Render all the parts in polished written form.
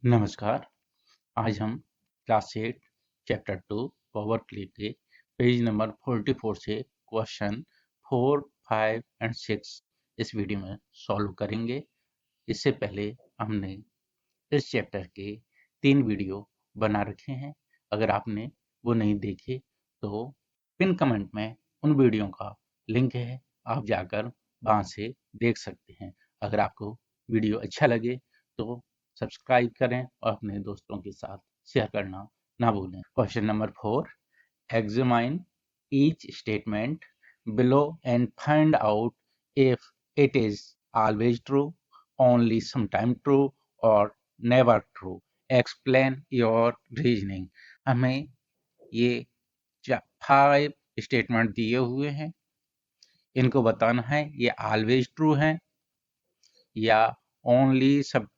नमस्कार। आज हम क्लास 8 चैप्टर 2 पावर ट्री के पेज नंबर 44 से क्वेश्चन 4, 5 एंड 6 इस वीडियो में सॉल्व करेंगे। इससे पहले हमने इस चैप्टर के 3 वीडियो बना रखे हैं। अगर आपने वो नहीं देखे तो पिन कमेंट में उन वीडियो का लिंक है, आप जाकर वहाँ से देख सकते हैं। अगर आपको वीडियो अच्छा लगे तो सब्सक्राइब करें और अपने दोस्तों के साथ शेयर करना ना भूलें। Question number 4, examine each statement below and find out if it is always true, only sometime true or never true. Explain your reasoning. हमें ये 5 स्टेटमेंट दिए हुए हैं, इनको बताना है ये ऑलवेज ट्रू है या ओनली सब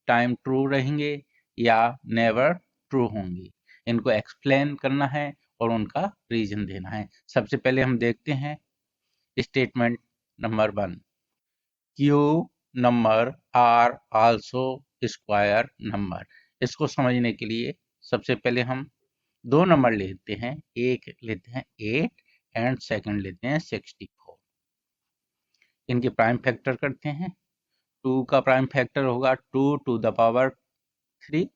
टाइम ट्रू रहेंगे या नेवर ट्रू होंगे। इनको एक्सप्लेन करना है और उनका रीजन देना है। सबसे पहले हम देखते हैं statement number 1, cube number are also square number. इसको समझने के लिए सबसे पहले हम दो नंबर लेते हैं, एक लेते हैं 8 एंड सेकंड लेते हैं 64। इनके प्राइम फैक्टर करते हैं। 2 का प्राइम फैक्टर होगा 2 टू द पावर 3,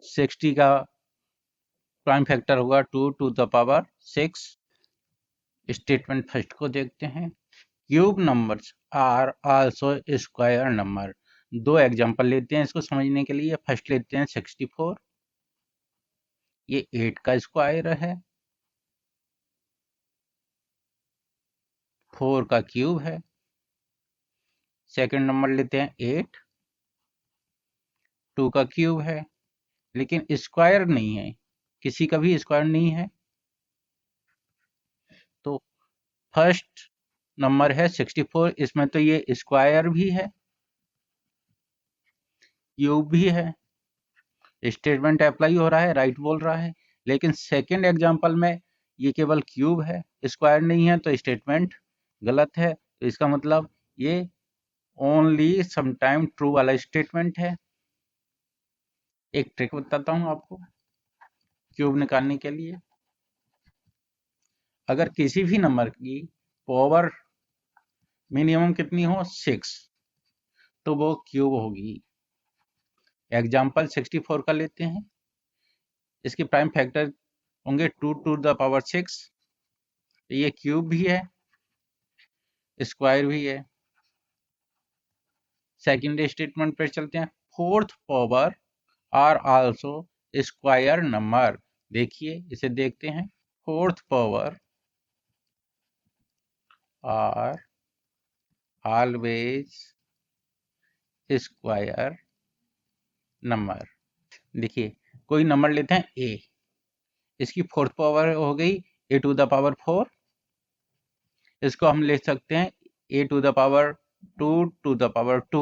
60 का प्राइम फैक्टर होगा 2 to the power 6। Statement first को देखते हैं, cube numbers are also square number. दो एग्जांपल लेते हैं इसको समझने के लिए। फर्स्ट लेते हैं 64, ये 8 का स्क्वायर है, 4 का क्यूब है। सेकंड नंबर लेते हैं 8, 2 का क्यूब है, लेकिन स्क्वायर नहीं है, किसी का भी स्क्वायर नहीं है। तो फर्स्ट नंबर है 64, इसमें तो ये स्क्वायर भी है, क्यूब भी है। स्टेटमेंट अप्लाई हो रहा है, राइट बोल रहा है। लेकिन सेकंड एग्जांपल में ये केवल क्यूब है, स्क्वायर नहीं है, तो स्टेटमेंट गलत है। तो इसका मतलब ये ओनली समटाइम ट्रू वाला स्टेटमेंट है। एक ट्रिक बताता हूं आपको क्यूब निकालने के लिए। अगर किसी भी नंबर की पावर मिनिमम कितनी हो 6, तो वो क्यूब होगी। एग्जाम्पल 64 का लेते हैं, इसके प्राइम फैक्टर होंगे 2 टू द पावर 6। ये क्यूब भी है, स्क्वायर भी है। सेकंड स्टेटमेंट पे चलते हैं, fourth power are also square number. देखिए इसे देखते हैं, fourth power are always square number. देखिए कोई नंबर लेते हैं ए, इसकी फोर्थ पावर हो गई ए टू द पावर 4। इसको हम ले सकते हैं A to the power 2 to the power 2,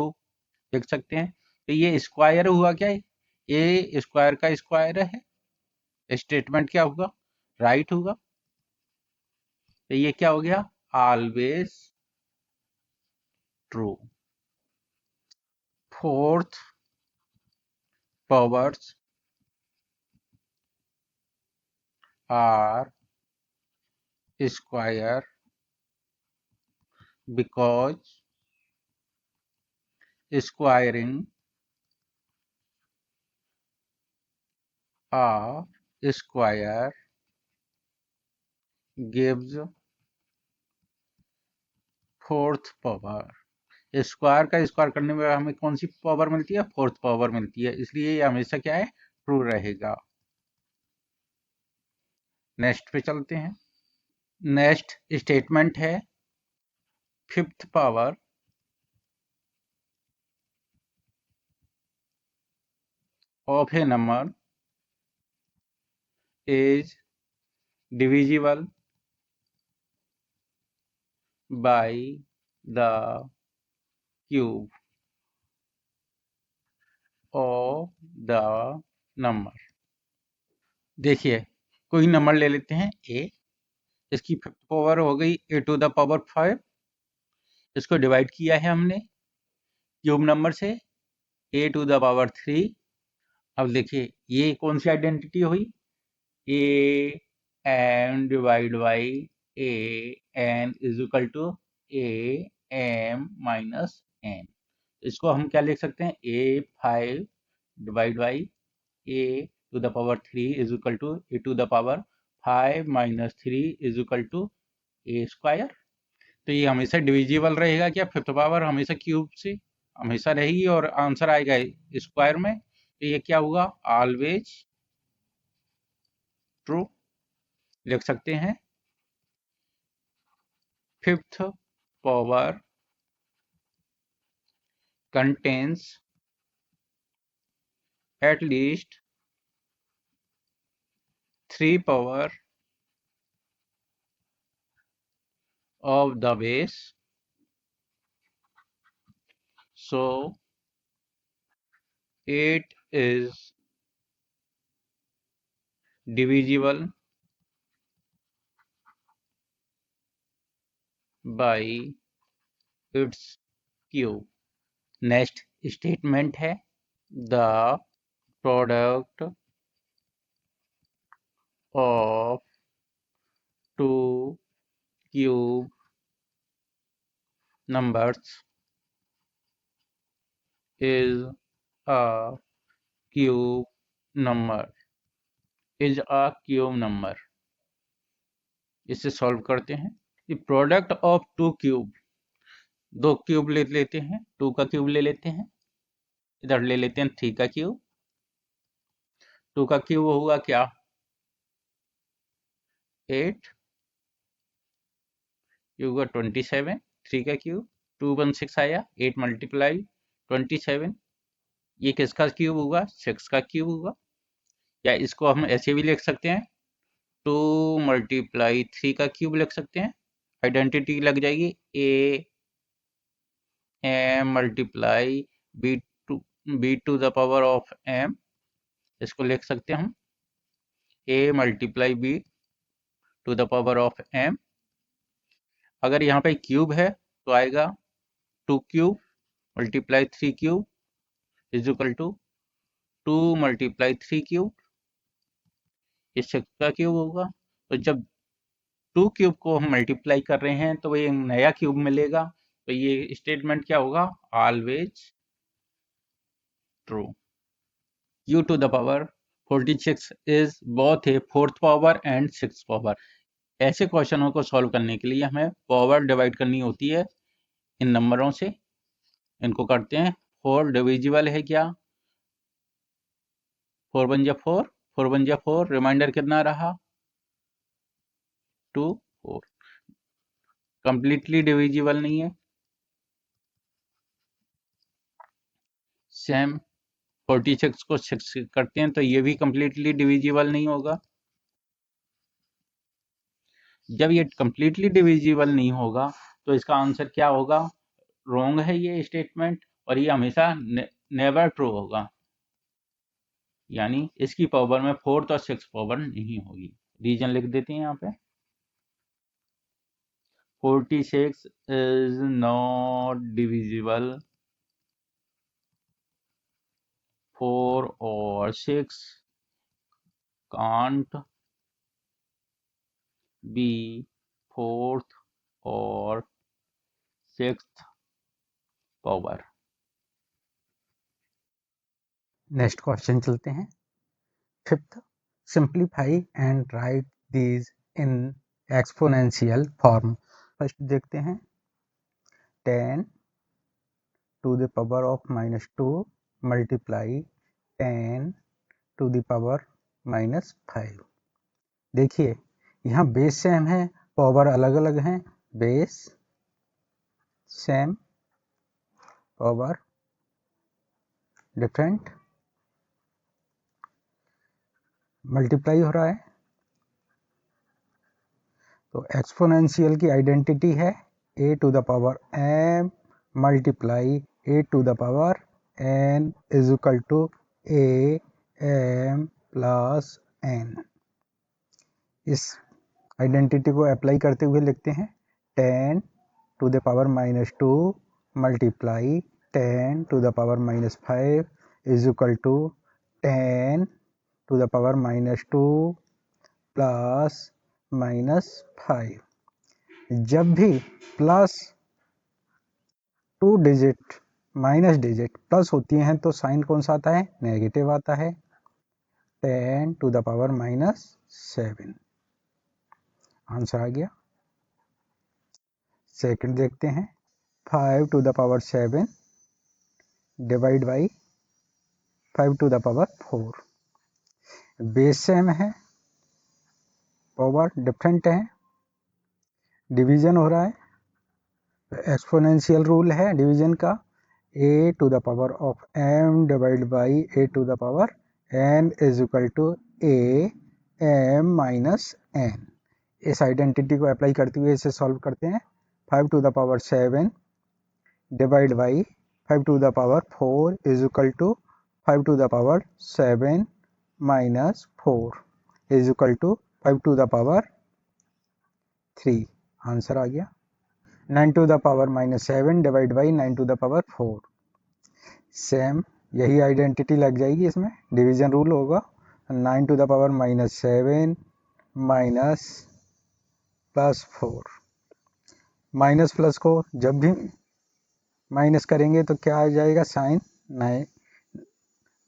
लिख सकते हैं। तो ये स्क्वायर हुआ क्या है, ए स्क्वायर का स्क्वायर है। स्टेटमेंट क्या होगा, राइट होगा। तो ये क्या हो गया, always true. Fourth powers are square because squaring a square gives fourth power. Square का स्क्वायर करने में हमें कौन सी पावर मिलती है, फोर्थ पावर मिलती है, इसलिए ये हमेशा क्या है, ट्रू रहेगा। नेक्स्ट पे चलते हैं। नेक्स्ट स्टेटमेंट है fifth power of A number is divisible by the cube of the number. देखिए कोई नंबर ले लेते हैं ए, इसकी फिफ्थ पावर हो गई ए टू द पावर 5। इसको डिवाइड किया है हमने क्यूब नंबर से, a टू द पावर 3। अब देखिए ये कौन सी आइडेंटिटी हुई, a m divide by a n is equal to a m minus n। इसको हम क्या लिख सकते हैं, a5 divide by a to the power 3 is equal to a to the power 5 minus 3 is equal to a square. तो ये हमेशा divisible रहेगा क्या, फिफ्थ पावर हमेशा क्यूब से हमेशा रहेगी और आंसर आएगा स्क्वायर में, तो ये क्या होगा, ऑलवेज ट्रू। लिख सकते हैं fifth power contains at least 3 power of the base, so it is divisible by its cube। Next statement है, the product of two cube numbers is a cube number, is a cube number। इसे solve करते हैं, the product of two cube, दो cube ले लेते हैं, to का cube ले लेते हैं, इधर ले लेते हैं थ्री का क्यूब। टू का क्यूब होगा क्या, 8, ये होगा 27, थ्री का क्यूब 216 आया, 8 मल्टीप्लाई 27, ये किसका क्यूब होगा, 6 का क्यूब होगा। या इसको हम ऐसे भी लिख सकते हैं, 2 मल्टीप्लाई 3 का क्यूब लिख सकते हैं, आइडेंटिटी लग जाएगी, A M multiply B to the power of M, इसको लिख सकते हैं हम A multiply B to the power of M. अगर यहाँ पे क्यूब है तो आएगा 2 cube multiply 3 cube is equal to 2 multiply 3 cube, ये 6 का क्यूब होगा। तो जब 2 क्यूब को हम मल्टीप्लाई कर रहे हैं तो ये नया क्यूब मिलेगा, तो ये स्टेटमेंट क्या होगा, always true. u to the power 46 is both a fourth power and six power. ऐसे क्वेश्चनों को सॉल्व करने के लिए हमें पावर डिवाइड करनी होती है इन नंबरों से, इनको करते हैं। 4 डिविजिबल है क्या, 4 बन जा 4, 4 बन जा 4, रिमाइंडर कितना रहा 2, 4, कंप्लीटली डिविजिबल नहीं है। सेम 46 को 6 करते हैं तो ये भी कंप्लीटली डिविजिबल नहीं होगा। जब ये कंप्लीटली डिविजिबल नहीं होगा तो इसका आंसर क्या होगा, रॉन्ग है ये स्टेटमेंट, और ये हमेशा नेवर ट्रू होगा, यानी इसकी पावर में फोर्थ और सिक्स पावर नहीं होगी। रीजन लिख देते हैं यहाँ पे, 46 is not divisible 4 or 6 can't be fourth or sixth power। Next question चलते हैं, fifth, simplify and write these in exponential form. First देखते हैं, 10 to the power of -2 multiply 10 to the power -5। देखिए यहाँ बेस सेम है, power अलग अलग हैं, base same power different, multiply हो रहा है। तो एक्सपोनेंशियल की आइडेंटिटी है a to the power m multiply a to the power n is equal to a m plus n। इस आइडेंटिटी को अप्लाई करते हुए लिखते हैं 10 to the power -2 multiply 10 to the power minus 5 is equal to 10 to the power minus 2 plus minus 5। जब भी plus 2 digit minus digit plus होती हैं तो साइन कौन सा आता है? नेगेटिव आता है। 10 to the power minus 7 answer आ गया। सेकंड देखते हैं, 5 to the power 7 divide by 5 to the power 4। Base same है, पावर डिफरेंट है, डिवीजन हो रहा है, एक्सपोनेंशियल रूल है डिवीजन का, a to the power of m divide by a to the power n is equal to a m minus n। इस identity को apply करते हुए इसे सॉल्व करते हैं। 5 to the power 7 divide by 5 to the power 4 is equal to 5 to the power 7 minus 4 is equal to 5 to the power 3। Answer आ गया। 9 to the power minus 7 divide by 9 to the power 4। Same यही identity लग जाएगी, इसमें division rule होगा। 9 to the power minus 7 minus plus 4। Minus plus को जब भी माइनस करेंगे तो क्या आ जाएगा? साइन।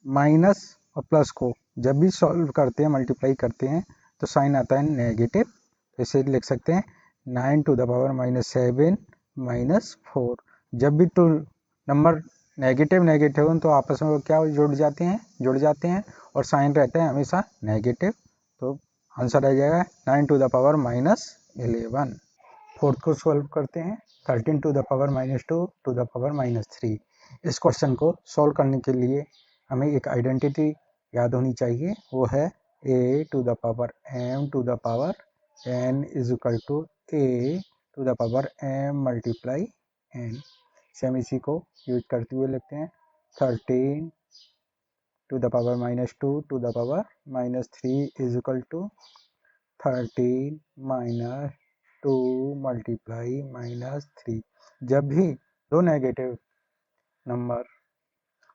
माइनस और प्लस को जब भी सॉल्व करते हैं, मल्टीप्लाई करते हैं तो साइन आता है नेगेटिव। तो इसे लिख सकते हैं 9 to the power minus 7 minus 4। जब भी टू नंबर नेगेटिव नेगेटिव हो तो आपस में वो क्या जुड़ जाते हैं और साइन रहता है हमेशा नेगेटिव। तो आंसर आ जाएगा 9 to the power minus 11। Fourth को सॉल्व करते हैं, 13 to the power minus 2 to the power minus 3। इस क्वेश्चन को सॉल्व करने के लिए हमें एक आइडेंटिटी याद होनी चाहिए, वो है a to the power m to the power n is equal to a to the power m multiply n। Same इसी को यूज करते हुए लिखते हैं 13 to the power minus 2 to the power minus 3 is equal to 13 minus 2 multiply minus 3। जब भी दो negative number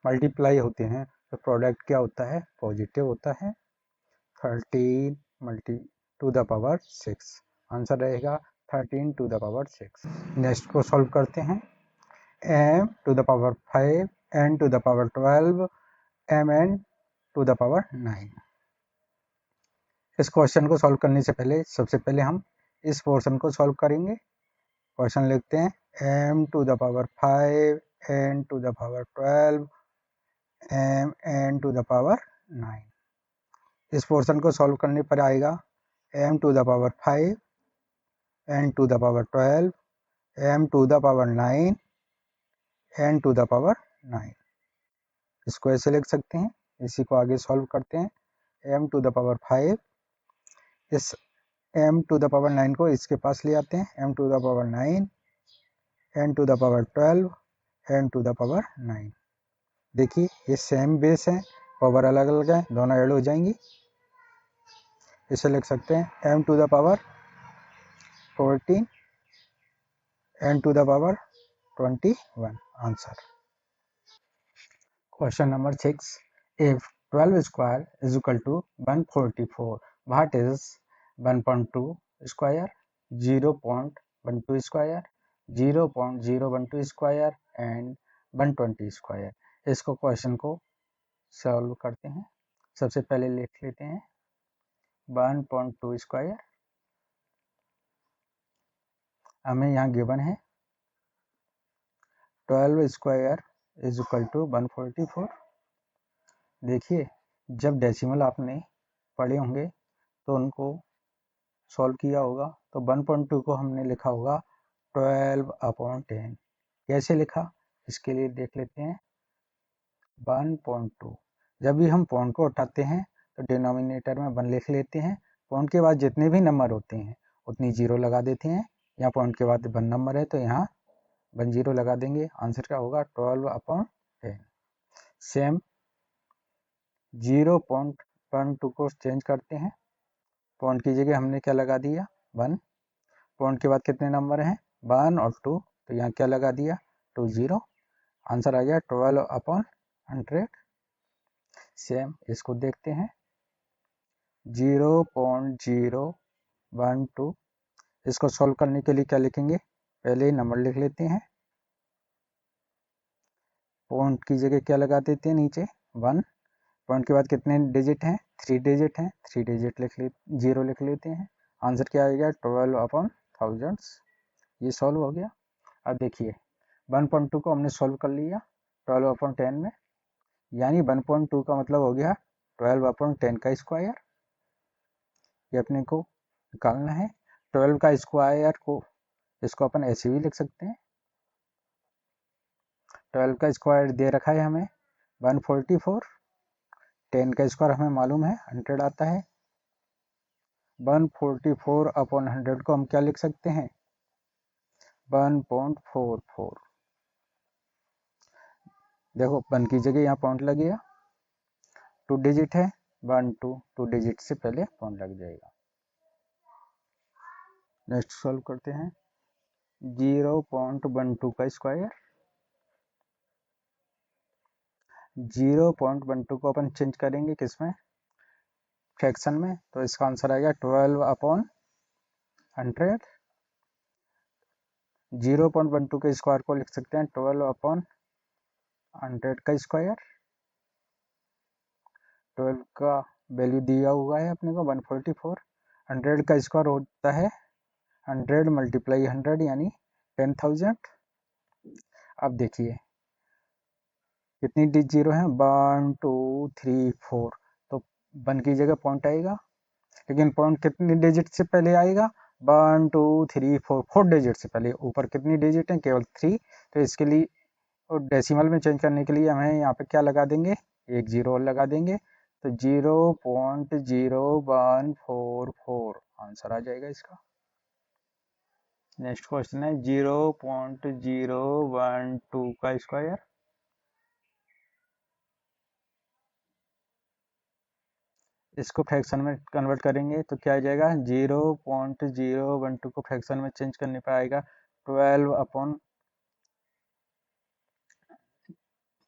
multiply होते हैं तो प्रोडक्ट क्या होता है? पॉजिटिव होता है। 13 multi to the power 6 answer रहेगा 13 to the power 6। नेक्स्ट को सॉल्व करते हैं, m to the power 5 n to the power 12 mn to the power 9। इस क्वेश्चन को सॉल्व करने से पहले सबसे पहले हम इस पोर्शन को सॉल्व करेंगे। क्वेश्चन लिखते हैं m to the power 5 n to the power 12 mn to the power 9। इस पोर्शन को सॉल्व करने पर आएगा m to the power 5 n to the power 12 m to the power 9 n to the power 9। इसको ऐसे लिख सकते हैं। इसी को आगे सॉल्व करते हैं m to the power 5, इस m to the power 9 को इसके पास ले आते हैं m to the power 9 n to the power 12 n to the power 9। देखिए ये सेम बेस है, पावर अलग अलग है, दोनों ऐड हो जाएंगी। इसे लिख सकते हैं m to the power 14 n to the power 21 answer. Question number 6, if 12 square is equal to 144, what is 1.2 square, 0.12 square, 0.012 square and 120 square। इसको क्वेश्चन को सॉल्व करते हैं। सबसे पहले लिख लेते हैं 1.2 स्क्वायर, हमें यहाँ गिवन है 12 स्क्वायर इज इक्वल टू 144। देखिए जब डेसिमल आपने पढ़े होंगे तो उनको सॉल्व किया होगा, तो 1.2 को हमने लिखा होगा 12/10। कैसे लिखा इसके लिए देख लेते हैं। 1.2 जब भी हम पॉइंट को उठाते हैं तो डिनोमिनेटर में 1 लिख लेते हैं, पॉइंट के बाद जितने भी नंबर होते हैं उतनी जीरो लगा देते हैं। यहाँ पॉइंट के बाद 1 नंबर है तो यहाँ 1 जीरो लगा देंगे। आंसर क्या होगा 12/10। सेम 0.12 को चेंज करते हैं, पॉइंट की जगह हमने क्या लगा दिया 1, पॉइंट के बाद कितने नंबर हैं 1 और 2, तो यहाँ क्या लगा दिया 20। आंसर आ गया 12/100। सेम इसको देखते हैं 0.012। इसको सॉल्व करने के लिए क्या लिखेंगे, पहले ही नंबर लिख लेते हैं, पॉइंट की जगह क्या लगा देते हैं नीचे 1, पॉइंट के बाद कितने डिजिट हैं, 3 डिजिट हैं, 3 डिजिट लिख ले, 0 लिख लेते हैं। आंसर क्या आएगा 12/1000। ये सॉल्व हो गया। अब देखिए 1.2 को हमने सॉल्व कर लिया 12/10 में, यानी 1.2 का मतलब हो गया 12/10 का स्क्वायर। ये अपने को निकालना है। 12 का स्क्वायर को इसको अपन ऐसे भी लिख सकते हैं, 12 का स्क्वायर दे रखा है हमें 144, 10 का स्क्वायर हमें मालूम है 100 आता है। 144/100 को हम क्या लिख सकते हैं 1.44। देखो 1 की जगह यहाँ पॉइंट लगेगा, 2 डिजिट है 1 2 डिजिट से पहले पॉइंट लग जाएगा। नेक्स्ट सॉल्व करते हैं 0.12 का स्क्वायर। 0.12 को अपन चेंज करेंगे किसमें, फ्रैक्शन में, तो इसका आंसर आएगा 12/100। 0.12 के स्क्वायर को लिख सकते हैं 12/100 का स्क्वायर। 12 का वैल्यू दिया हुआ है अपने को 144। 100 का स्क्वायर होता है 100 × 100 यानी 10,000। अब देखिए कितनी डिजिट जीरो है 1 2 3 4, तो 1 की जगह पॉइंट आएगा, लेकिन पॉइंट कितनी डिजिट से पहले आएगा 1 2 3 4, 4 डिजिट से पहले। ऊपर कितनी डिजिट है केवल 3, तो इसके लिए और डेसिमल में चेंज करने के लिए हमें यहाँ पे क्या लगा देंगे, एक जीरो और लगा देंगे, तो 0.0144 आंसर आ जाएगा इसका। नेक्स्ट क्वेश्चन है 0.012 का स्क्वायर। इसको फ्रैक्शन में कन्वर्ट करेंगे तो क्या आ जाएगा 0.012 को फ्रैक्शन में चेंज करने पर आएगा 12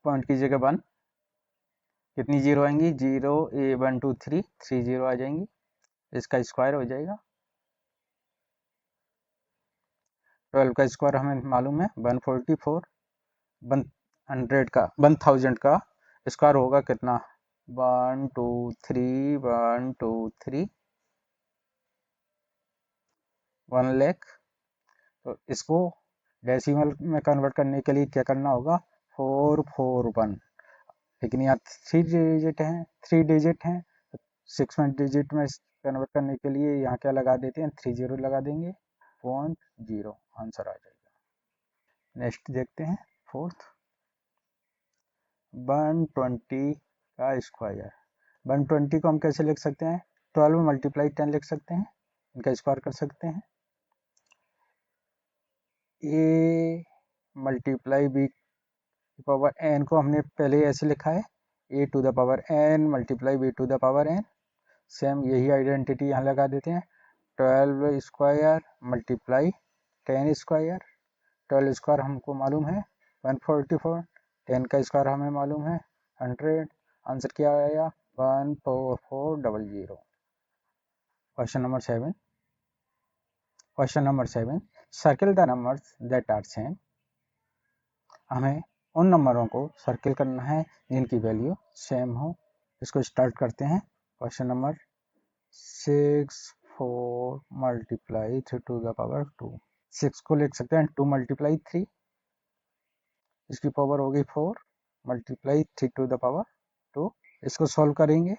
पॉइंट की जगह 1, कितनी जीरो आएंगी 0 1 2 3 0 आ जाएंगी, इसका स्क्वायर हो जाएगा। 12 का स्क्वायर हमें मालूम है 144, 100 का 1000 का स्क्वायर होगा कितना 1 2 3 1 2 3 1 लाख। तो इसको डेसिमल में कन्वर्ट करने के लिए क्या करना होगा 441, लेकिन यहाँ 3 डिजिट हैं 6 डिजिट में कन्वर्ट करने के लिए यहाँ क्या लगा देते हैं 30 लगा देंगे 0.0, आंसर आ जाएगा। नेक्स्ट देखते हैं फोर्थ 120 का स्क्वायर। 120 को हम कैसे लिख सकते हैं 12 × 10 लिख सकते हैं, इनका स्क्वायर कर सकते हैं। a × b पावर n को हमने पहले ऐसे लिखा है a to the power n × b to the power n। Same यही आइडेंटिटी यहाँ लगा देते हैं 12 स्क्वायर × 10 स्क्वायर। 12 स्क्वायर हमको मालूम है 144, 10 का स्क्वायर हमें मालूम है 100। आंसर क्या आया 14400। Question number 7। Question number 7, circle the numbers that are same. हमें उन नंबरों को सर्किल करना है जिनकी वैल्यू सेम हो। इसको स्टार्ट करते हैं। Question number 6 4 × 3 to the power 2। 6 को लिख सकते हैं 2 × 3, इसकी पावर होगी 4 × 3 टू द पावर 2। इसको सॉल्व करेंगे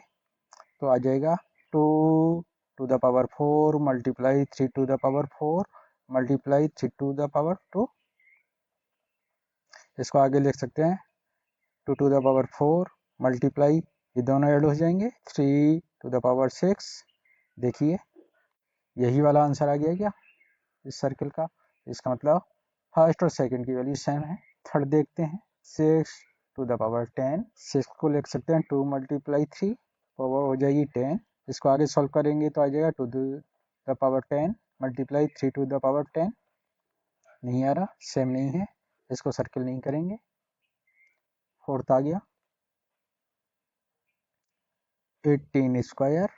तो आ जाएगा 2 to the power 4 × 3 to the power 4 × 3 to the power 2। इसको आगे लिख सकते हैं 2 टू द पावर 4 मल्टीप्लाई, ये दोनों ऐड हो जाएंगे 3 टू द पावर 6। देखिए यही वाला आंसर आ गया क्या इस सर्किल का। इसका मतलब फर्स्ट और सेकंड की वैल्यू सेम है। थर्ड देखते हैं 6 टू द पावर 10। 6 को लिख सकते हैं 2 × 3, पावर हो जाएगी 10। इसको आगे सॉल्व करेंगे तो आ जाएगा 2 to the power 10 × 3 to the power 10। नहीं आ रहा, सेम नहीं है, इसको सर्किल नहीं करेंगे। फोर्थ आ गया 18 स्क्वायर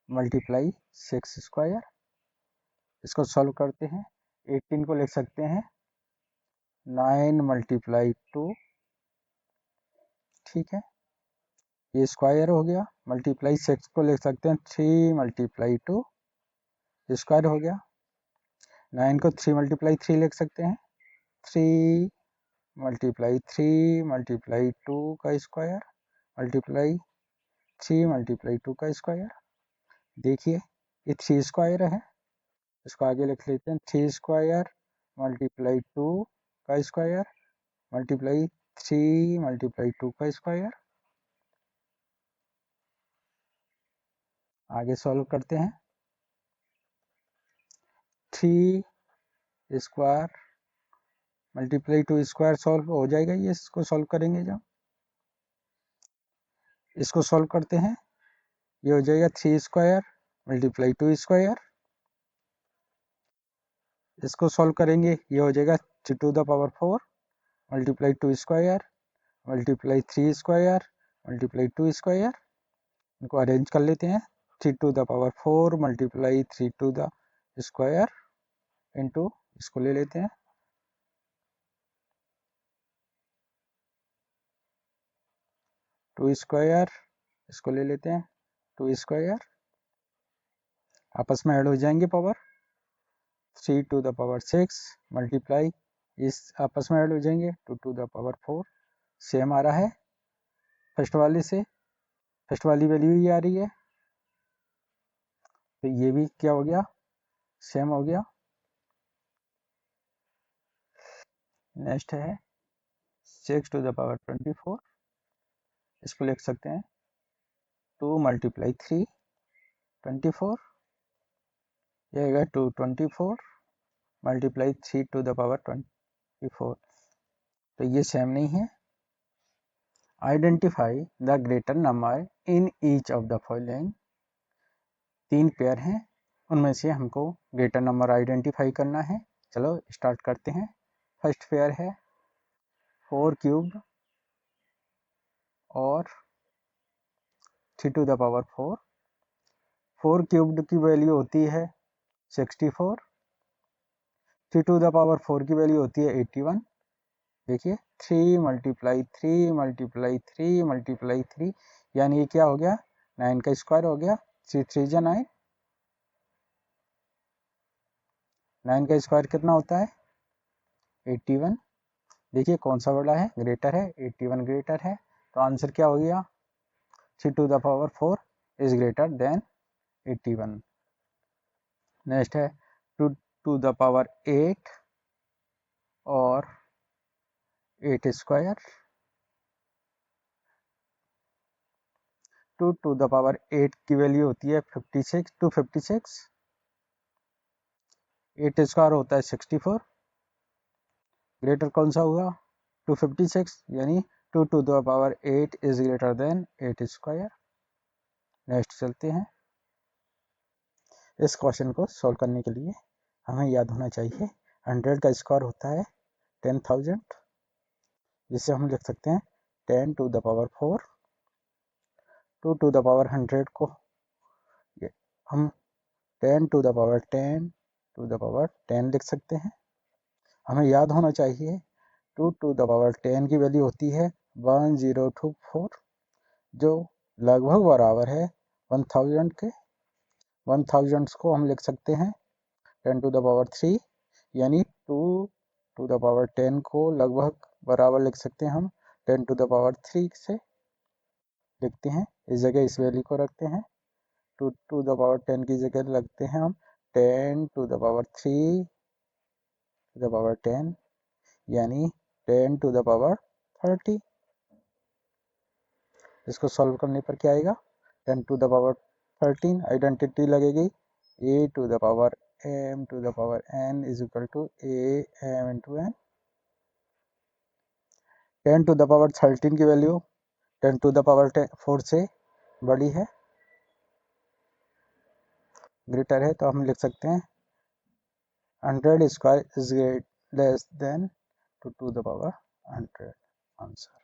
मल्टीप्लाई 6 स्क्वायर। इसको सॉल्व करते हैं। 18 को लिख सकते हैं 9 मल्टीप्लाई 2, ठीक है, ये स्क्वायर हो गया। मल्टीप्लाई 6 को लिख सकते हैं 3 मल्टीप्लाई 2, स्क्वायर हो गया। 9 को 3 मल्टीप्लाई 3 लिख सकते हैं 3 मल्टीप्लाई 3 मल्टीप्लाई 2 का स्क्वायर मल्टीप्लाई 3 मल्टीप्लाई 2 का स्क्वायर। देखिए ये 3 स्क्वायर है, इसको आगे लिख लेते हैं 3 स्क्वायर मल्टीप्लाई 2 का स्क्वायर मल्टीप्लाई 3 मल्टीप्लाई 2 का स्क्वायर। आगे सॉल्व करते हैं 3 स्क्वायर मल्टीप्लाई 2 स्क्वायर सॉल्व हो जाएगा। ये इसको सॉल्व करेंगे जब इसको सॉल्व करते हैं ये हो जाएगा 3 स्क्वायर मल्टीप्लाई 2 स्क्वायर। इसको सॉल्व करेंगे ये हो जाएगा 3 to the power 4 multiply 2 square multiply 3 square multiply 2 square. इनको अरेंज कर लेते हैं 3 to the power 4 multiply 3 to the square into इसको ले लेते हैं 2 स्क्वायर, इसको ले लेते हैं 2 स्क्वायर, आपस में ऐड हो जाएंगे power 3 to the power 6 multiply इस आपस में ऐड हो जाएंगे 2 टू द पावर 4। सेम आ रहा है फर्स्ट वाले से, फर्स्ट वाली वैल्यू ही आ रही है तो ये भी क्या हो गया सेम हो गया। नेक्स्ट है 6 टू द पावर 24, इसको लिख सकते हैं 2 मल्टीप्लाई 3 24, ये आएगा 2 24 मल्टीप्लाई 3 टू द पावर 24, तो ये सेम नहीं है। Identify the greater number in each of the following, 3 pair हैं उनमें से हमको ग्रेटर नंबर आइडेंटिफाई करना है। चलो स्टार्ट करते हैं। फर्स्ट पेयर है 4 क्यूब्ड और 3 टू द पावर 4। 4 क्यूब्ड की वैल्यू होती है 64, 3 टू द पावर 4 की वैल्यू होती है 81। देखिए 3 मल्टीप्लाई 3 मल्टीप्लाई 3 मल्टीप्लाई 3 यानी ये क्या हो गया 9 का स्क्वायर हो गया। 3 3 जा 9, 9 का स्क्वायर कितना होता है 81। देखिए कौन सा बड़ा है ग्रेटर है 81 ग्रेटर है, तो आंसर क्या हो गया 3 to the power 4 is greater than 81। Next है 2 टू द पावर 8 और 8 स्क्वायर। 2 टू द पावर 8 की वैल्यू होती है 56, 256, 8 स्क्वायर होता है 64, ग्रेटर कौन सा हुआ 256 यानी 2 to the power 8 is greater than 8 square. Next चलते हैं। इस क्वेश्चन को सॉल्व करने के लिए हमें याद होना चाहिए 100 का स्क्वायर होता है 10,000, जिसे हम लिख सकते हैं 10 to the power 4। 2 to the power 100 को हम 10 to the power 10 to the power 10 लिख सकते हैं। हमें याद होना चाहिए 2 टू द पावर 10 की वैल्यू होती है 1024, जो लगभग बराबर है 1000 के। 1000 को हम लिख सकते हैं 10 टू द पावर 3 यानी 2 टू द पावर 10 को लगभग बराबर लिख सकते हैं हम 10 टू द पावर 3 से लिखते हैं। इस जगह इस वैल्यू को रखते हैं 2 टू द पावर 10 की जगह लगते हैं हम 10 to the power 3 to the power 10 यानी 10 टू द पावर 30। इसको सॉल्व करने पर क्या आएगा 10 टू द पावर 13, आइडेंटिटी लगेगी a to the power m to the power n is equal to a m into n। 10 to the power 13 की value 10 to the power 4 से बड़ी है, ग्रेटर है, तो हम लिख सकते हैं 100 square is less than 2 to the power 100 answer. Answer.